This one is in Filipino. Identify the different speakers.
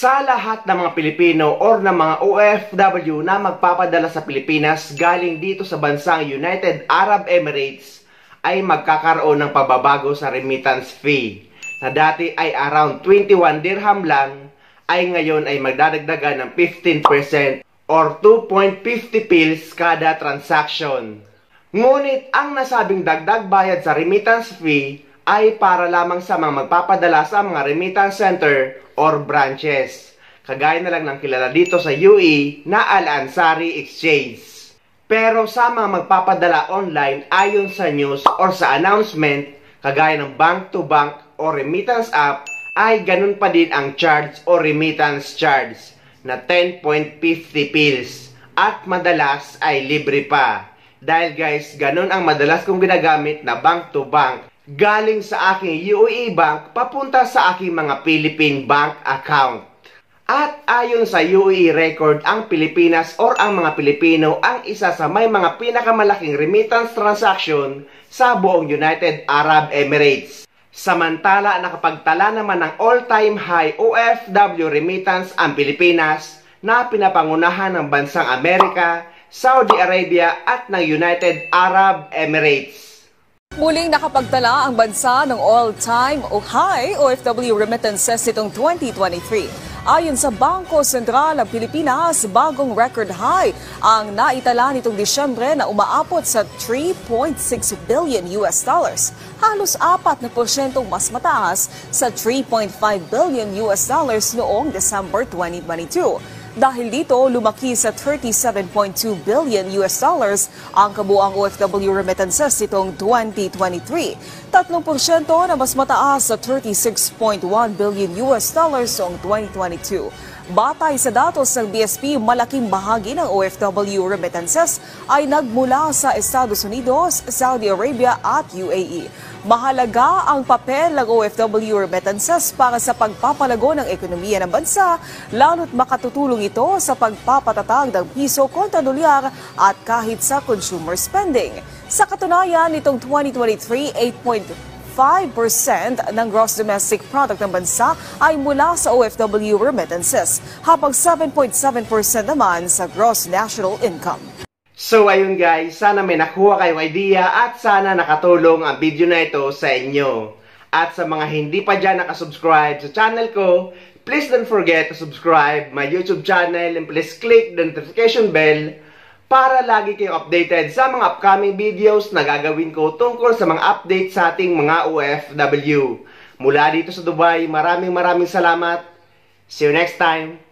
Speaker 1: Sa lahat ng mga Pilipino or ng mga OFW na magpapadala sa Pilipinas galing dito sa bansang United Arab Emirates ay magkakaroon ng pababago sa remittance fee na dati ay around 21 dirham lang ay ngayon ay magdadagdagan ng 15% or 2.50 pils kada transaction. Ngunit ang nasabing dagdag bayad sa remittance fee ay para lamang sa mga magpapadala sa mga remittance center or branches. Kagaya na lang ng kilala dito sa UAE na Al Ansari Exchange. Pero sa mga magpapadala online ayon sa news or sa announcement, kagaya ng bank to bank o remittance app, ay ganun pa din ang charge o remittance charge na 10.50 pils at madalas ay libre pa. Dahil guys, ganun ang madalas kong ginagamit na bank to bank galing sa aking UAE bank papunta sa aking mga Philippine bank account. At ayon sa UAE record, ang Pilipinas or ang mga Pilipino ang isa sa may mga pinakamalaking remittance transaction sa buong United Arab Emirates. Samantala, nakapagtala naman ng all-time high OFW remittance ang Pilipinas na pinapangunahan ng bansang Amerika, Saudi Arabia at ng United Arab Emirates.
Speaker 2: Muling nakapagtala ang bansa ng all-time high OFW remittances itong 2023. Ayon sa Bangko Sentral ng Pilipinas, bagong record high ang naitala nitong Disyembre na umaabot sa 3.6 billion US dollars. Halos 4% mas mataas sa 3.5 billion US dollars noong December 2022. Dahil dito, lumaki sa 37.2 billion US dollars ang kabuang OFW remittances itong 2023. 3% na mas mataas sa 36.1 billion US dollars noong 2022. Batay sa datos ng BSP, malaking bahagi ng OFW remittances ay nagmula sa Estados Unidos, Saudi Arabia at UAE. Mahalaga ang papel ng OFW remittances para sa pagpapalago ng ekonomiya ng bansa, lalo't makatutulong ito sa pagpapatatag ng piso kontra dolyar at kahit sa consumer spending. Sa katunayan, nitong 2023, 8.5% ng gross domestic product ng bansa ay mula sa OFW remittances, habang 7.7% naman sa gross national income.
Speaker 1: So ayun guys, sana may nakuha kayong idea at sana nakatulong ang video na ito sa inyo. At sa mga hindi pa dyan nakasubscribe sa channel ko, please don't forget to subscribe my YouTube channel and please click the notification bell para lagi kayong updated sa mga upcoming videos na gagawin ko tungkol sa mga updates sa ating mga OFW. Mula dito sa Dubai, maraming salamat. See you next time.